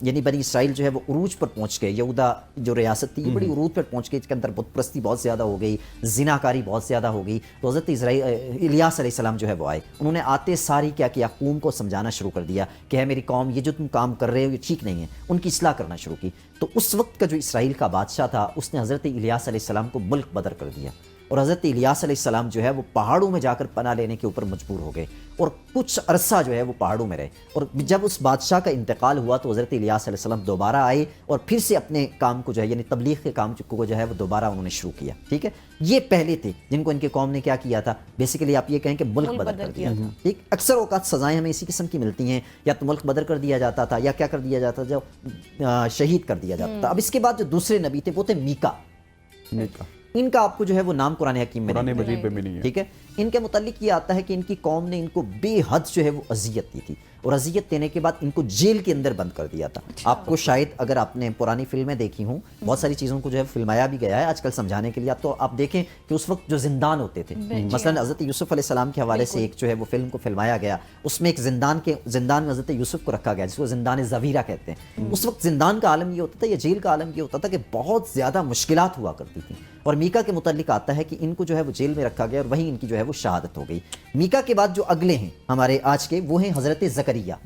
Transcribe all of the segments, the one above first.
یعنی بنی اسرائیل جو ہے وہ عروج پر پہنچ گئے. یہودا جو ریاست تھی یہ بڑی عروج پر پہنچ گئی, اس کے اندر بت پرستی بہت زیادہ ہو گئی, زناکاری بہت زیادہ ہو گئی. تو حضرت الیاس علیہ السلام جو ہے وہ آئے, انہوں نے آتے ساری کیا کیا قوم کو سمجھانا شروع کر دیا کہ ہے میری قوم, یہ جو تم کام کر رہے ہو یہ ٹھیک نہیں ہے, ان کی اصلاح کرنا شروع کی. تو اس وقت کا جو اسرائیل کا بادشاہ تھا اس نے حضرت الیاس علیہ السلام کو ملک بدر کر دیا, اور حضرت الیاس علیہ السلام جو ہے وہ پہاڑوں میں جا کر پناہ لینے کے اوپر مجبور ہو گئے, اور کچھ عرصہ جو ہے وہ pہاڑوں میں رہے. اور جب اس بادشاہ کا انتقال ہوا تو حضرت الیاس علیہ السلام دوبارہ آئے اور پھر سے اپنے کام کو جو ہے یعنی تبلیغ کے کام کو جو ہے وہ دوبارہ انہوں نے شروع کیا. ٹھیک ہے, یہ پہلے تھے جن کو ان کے قوم نے کیا کیا تھا, بیسیکلی آپ یہ کہیں کہ ملک بدر کر دیا تھا. ٹھیک, اکثر اوقات سزائیں ہمیں اسی قسم کی ملتی ہیں, یا تو ملک بدر کر دیا جاتا تھا یا کیا کر دیا جاتا تھا, جو شہید کر دیا جاتا تھا. اب اس کے بعد جو دوسرے نبی تھے وہ تھے میکا. ان کا آپ کو جو ہے وہ نام قرآن حکیم میں قرآن مجید میں نہیں ہے. ٹھیک ہے, ان کے متعلق یہ آتا ہے کہ ان کی قوم نے ان کو بے حد جو ہے وہ اذیت دی تھی, اور اذیت دینے کے بعد ان کو جیل کے اندر بند کر دیا تھا. آپ کو شاید اگر آپ نے پرانی فلمیں دیکھی ہوں, بہت ساری چیزوں کو جو ہے فلمایا بھی گیا ہے آج کل سمجھانے کے لیے. تو آپ دیکھیں کہ اس وقت جو زندان ہوتے تھے, مثلا حضرت یوسف علیہ السلام کے حوالے سے ایک جو ہے وہ فلم کو فلمایا گیا, اس میں ایک زندان میں حضرت یوسف کو رکھا گیا جس کو زندان زویرہ کہتے ہیں. اس وقت زندان کا عالم یہ ہوتا تھا, یا جیل کا عالم یہ ہوتا تھا کہ بہت زیادہ مشکلات ہوا کرتی تھیں. اور میکا کے متعلق آتا ہے کہ ان کو جو ہے وہ جیل میں رکھا گیا اور وہیں ان کی جو ہے وہ شہادت ہو گئی. میکا کے بعد جو اگلے ہیں ہمارے آج کے, وہ ہیں حضرت زکریا.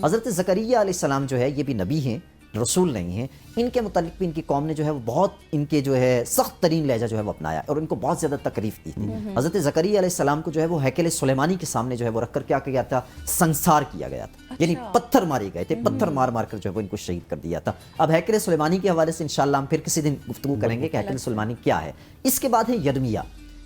حضرت زکریا علیہ السلام جو ہے یہ بھی نبی ہیں, رسول نہیں ہیں. ان کے متعلق بھی ان کی قوم نے جو ہے وہ بہت ان کے جو ہے سخت ترین لہجہ جو ہے وہ اپنایا, اور ان کو بہت زیادہ تکلیف دی تھی. حضرت زکریا علیہ السلام کو جو ہے وہ ہیکل سلیمانی کے سامنے جو ہے وہ رکھ کر کیا کیا تھا, سنسار کیا گیا تھا. یعنی پتھر مارے گئے تھے, پتھر مار مار کر جو ہے وہ ان کو شہید کر دیا تھا. اب ہیکل سلیمانی کے حوالے سے انشاءاللہ ہم پھر کسی دن گفتگو کریں گے کہ ہیکل سلیمانی کیا ہے. اس کے بعد ہے یرمیہ.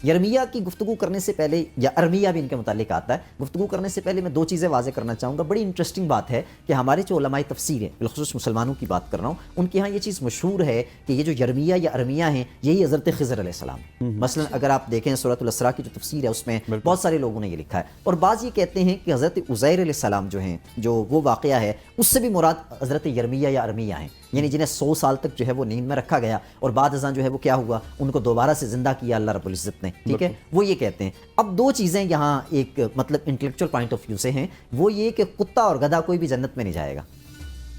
یرمیہ کی گفتگو کرنے سے پہلے, یا ارمیہ بھی ان کے متعلق آتا ہے, گفتگو کرنے سے پہلے میں دو چیزیں واضح کرنا چاہوں گا. بڑی انٹرسٹنگ بات ہے کہ ہمارے جو علماء تفسیر ہیں, بالخصوص مسلمانوں کی بات کر رہا ہوں, ان کے ہاں یہ چیز مشہور ہے کہ یہ جو یرمیہ یا ارمیہ ہیں یہی حضرت خضر علیہ السلام. مثلا اگر آپ دیکھیں سورۃ الاسراء کی جو تفسیر ہے اس میں بہت سارے لوگوں نے یہ لکھا ہے, اور بعض یہ کہتے ہیں کہ حضرت عزیر علیہ السلام جو ہیں, جو وہ واقعہ ہے اس سے بھی مراد حضرت یرمیہ یا ارمیہ ہیں, یعنی جنہیں 100 سال تک جو ہے وہ نیند میں رکھا گیا اور بعد ازاں جو ہے وہ کیا ہوا, ان کو دوبارہ سے زندہ کیا اللہ رب العزت نے. ٹھیک ہے, وہ یہ کہتے ہیں. اب دو چیزیں یہاں ایک مطلب انٹلیکچوئل پوائنٹ آف ویو سے ہیں, وہ یہ کہ کتا اور گدھا کوئی بھی جنت میں نہیں جائے گا.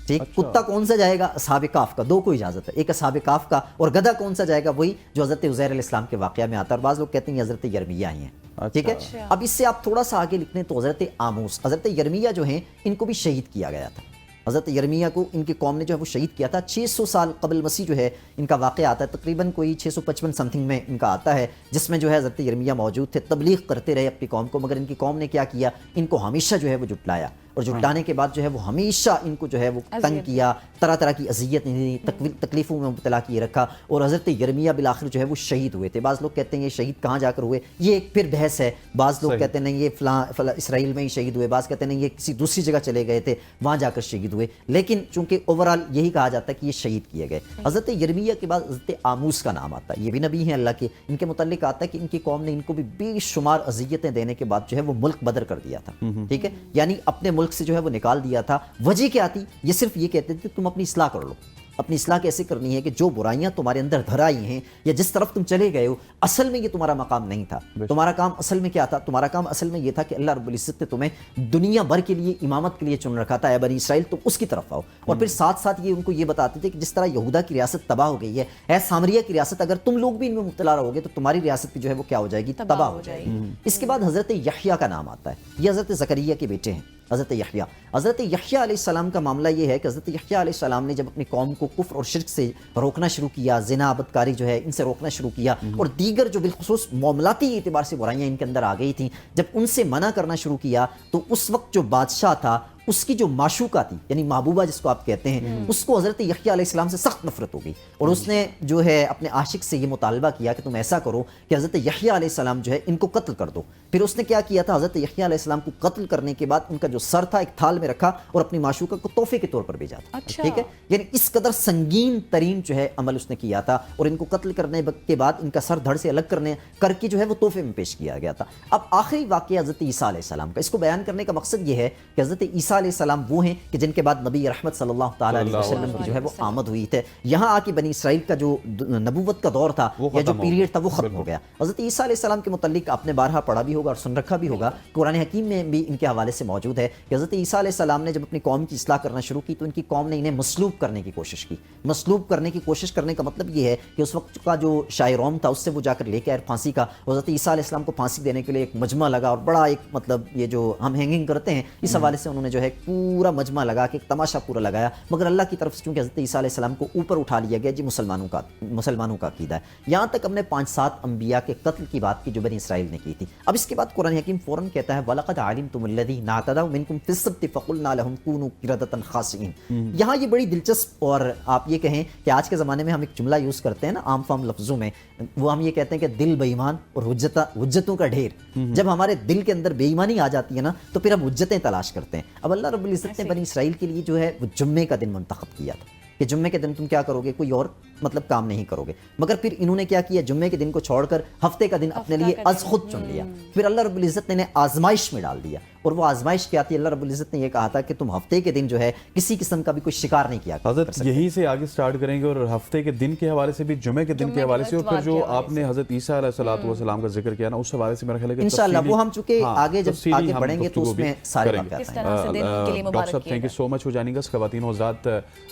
ٹھیک, کتا کون سا جائے گا, اصحاب کہف کا, دو کو اجازت ہے, ایک اصحاب کہف کا, اور گدھا کون سا جائے گا, وہی جو حضرت عزیر علیہ السلام کے واقعہ میں آتا ہے, اور بعض لوگ کہتے ہیں یہ حضرت یرمیہ ہی ہیں. ٹھیک ہے, اب اس سے آپ تھوڑا سا آگے لکھیں تو حضرت آموس, حضرت یرمیہ جو ہیں ان کو بھی شہید کیا گیا تھا. حضرت یرمیہ کو ان کی قوم نے جو ہے وہ شہید کیا تھا. 600 سال قبل مسیح جو ہے ان کا واقعہ آتا ہے, تقریباً کوئی 655 سم تھنگ میں ان کا آتا ہے, جس میں جو ہے حضرت یرمیہ موجود تھے, تبلیغ کرتے رہے اپنی قوم کو, مگر ان کی قوم نے کیا کیا, ان کو ہمیشہ جو ہے وہ جھٹلایا, اور جھٹلانے کے بعد جو ہے وہ ہمیشہ ان کو جو ہے وہ تنگ کیا, طرح طرح کی اذیت دی, تکلیفوں میں مبتلا کیے رکھا, اور حضرت یرمیہ بالآخر جو ہے وہ شہید ہوئے تھے. بعض لوگ کہتے ہیں یہ شہید کہاں جا کر ہوئے, یہ ایک پھر بحث ہے. بعض لوگ کہتے ہیں نہیں یہ فلاں اسرائیل میں ہی شہید ہوئے, بعض کہتے ہیں نہیں یہ کسی دوسری جگہ چلے گئے تھے وہاں جا کر شہید ہوئے, لیکن چونکہ اوورال یہی کہا جاتا ہے کہ یہ شہید کیے گئے. حضرت یرمیہ کے بعد حضرت آموس کا نام آتا ہے, یہ بھی نبی ہیں اللہ کے. ان کے متعلق آتا ہے کہ ان کی قوم نے ان کو بھی بے شمار اذیتیں دینے کے بعد جو ہے وہ ملک بدر کر دیا تھا. ٹھیک ہے, یعنی اپنے ملک سے جو ہے وہ نکال دیا تھا. وجہ کیا تھی, یہ صرف یہ کہتے تھے تم اپنی اصلاح کر لو. اپنی اصلاح کیسے کرنی ہے کہ جو برائیاں تمہارے اندر دھر آئی ہیں یا جس طرف تم چلے گئے ہو, اصل میں یہ تمہارا مقام نہیں تھا. تمہارا کام اصل میں کیا تھا, تمہارا کام اصل میں یہ تھا کہ اللہ رب العزت نے تمہیں دنیا بھر کے لیے امامت کے لیے چن رکھا تھا, اے بنی اسرائیل تم اس کی طرف آؤ. اور پھر ساتھ ساتھ یہ ان کو یہ بتاتے تھے کہ جس طرح یہودا کی ریاست تباہ ہو گئی ہے, اے سامریہ کی ریاست اگر تم لوگ بھی ان میں مبتلا رہو گے تو تمہاری ریاست بھی جو ہے وہ کیا ہو جائے گی, تباہ ہو جائے گی. اس کے بعد حضرت یحییٰ کا نام آتا ہے, یہ حضرت زکریا کے بیٹے ہیں. حضرت یحییٰ علیہ السلام کا معاملہ یہ ہے کہ حضرت یحییٰ علیہ السلام نے جب اپنی قوم کو کفر اور شرک سے روکنا شروع کیا, زنا بدکاری جو ہے ان سے روکنا شروع کیا, اور دیگر جو بالخصوص معاملاتی اعتبار سے برائیاں ان کے اندر آ گئی تھیں, جب ان سے منع کرنا شروع کیا تو اس وقت جو بادشاہ تھا اس کی جو معشوقہ تھی, یعنی محبوبہ جس کو آپ کہتے ہیں, اس کو حضرت یحییٰ علیہ السلام سے سخت نفرت ہو گئی, اور اس نے جو ہے اپنے عاشق سے یہ مطالبہ کیا کہ تم ایسا کرو کہ حضرت یحییٰ علیہ السلام جو ہے ان کو قتل کر دو. پھر اس نے کیا کیا تھا, حضرت یحییٰ علیہ السلام کو قتل کرنے کے بعد ان کا جو سر تھا ایک تھال میں رکھا اور اپنی معشوقہ کو تحفے کے طور پر بھیجا تھا. ٹھیک ہے, یعنی اس قدر سنگین ترین جو ہے عمل اس نے کیا تھا, اور ان کو قتل کرنے کے بعد ان کا سر دھڑ سے الگ کر کے جو ہے وہ تحفے میں پیش کیا گیا تھا. اب آخری واقعہ حضرت عیسیٰ علیہ السلام کا, اس کو بیان کرنے کا مقصد یہ ہے کہ حضرت عیسیٰ عیسیٰ علیہ السلام وہ ہیں کہ جن کے بعد نبی رحمت صلی اللہ تعالیٰ علیہ وسلم کی جو ہے وہ آمد ہوئی تھی. یہاں آ کے بنی اسرائیل کا جو نبوت کا دور تھا یا جو پیریڈ تھا وہ ختم ہو گیا. حضرت عیسیٰ علیہ السلام کے متعلق آپ نے بارہا پڑھا بھی ہوگا اور سن رکھا بھی ہوگا, قرآن حکیم میں بھی ان کے حوالے سے موجود ہے کہ حضرت عیسیٰ علیہ السلام نے جب اپنی قوم کی اصلاح کرنا شروع کی تو ان کی قوم نے انہیں مسلوب کرنے کی کوشش کی. مسلوب کرنے کی کوشش کرنے کا مطلب یہ ہے کہ اس وقت کا جو شاہ روم تھا اس سے وہ جا کر لے کے آئے پھانسی کا. حضرت عیسیٰ علیہ السلام کو پھانسی دینے کے لیے ایک مجمع لگا اور بڑا ایک مطلب یہ جو ہم ہینگنگ کرتے ہیں اس حوالے سے انہوں نے جو ہے پورا مجمع لگا کے ایک تماشا پورا لگایا. مگر اللہ کی طرف سے چونکہ حضرت عیسیٰ علیہ السلام کو اوپر اٹھا لیا گیا, جی مسلمانوں کا عقیدہ ہے. یہاں تک ہم نے 5-7 انبیاء کے قتل کی بات کی جو بنی اسرائیل نے کی تھی. اب اس کے بعد قرآن حکیم فوراً کہتا ہے وَلَقَدْ عَلِمْتُمُ الَّذِينَ اعْتَدَوْا مِنْكُمْ فِي السَّبْتِ فَقُلْنَا لَهُمْ كُونُوا قِرَدَةً خَاسِئِينَ. یہاں یہ بڑی دلچسپ, اور آپ یہ کہیں کہ آج کے زمانے میں ہم ایک جملہ یوز کرتے ہیں نا عام فام لفظوں میں, وہ ہم یہ کہتے ہیں کہ دل بے ایمان اور حجتوں کا ڈھیر. جب ہمارے دل کے اندر بے ایمانی آ جاتی ہے نا تو پھر ہم حجتیں تلاش کرتے ہیں. اب اللہ رب العزت نے بنی اسرائیل کے لیے جو ہے وہ جمعے کا دن منتخب کیا تھا کہ جمعے کے دن تم کیا کرو گے, کوئی اور مطلب کام نہیں کرو گے. مگر پھر انہوں نے کیا کیا, جمعے کے دن کو چھوڑ کر ہفتے کا دن اپنے لیے از خود چن لیا. پھر اللہ رب العزت نے انہیں آزمائش میں ڈال دیا, اور وہ آزمائش کیا تھی, اللہ رب العزت نے یہ کہا تھا کہ تم ہفتے کے دن جو ہے کسی قسم کا بھی کوئی شکار نہیں کیا. حضرت یہیں سے آگے سٹارٹ کریں گے, اور ہفتے کے دن کے حوالے سے بھی, جمعے کے دن کے حوالے سے, اور پھر جو آپ نے حضرت عیسیٰ علیہ السلام کا ذکر کیا نا اس حوالے سے میرا خیال ہے کہ انشاءاللہ وہ ہم چونکہ آگے جب آگے بڑھیں گے تو اس میں سارے بات کرتے ہیں. ڈاکٹر صاحب thank you so much for joining us. خواتین و حضرات,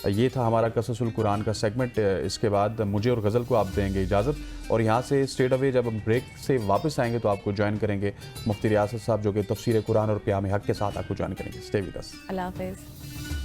یہ تھا ہمارا قصص القرآن کا سیگمنٹ. اس کے بعد مجھے اور غزل کو آپ دیں گے اجازت, اور یہاں سے اسٹریٹ اوے جب ہم بریک سے واپس آئیں گے تو آپ کو جوائن کریں گے مفتی ریاست صاحب جو کہ تفسیر قرآن اور قیام حق کے ساتھ آپ کو جوائن کریں گے. Stay with us. اللہ حافظ.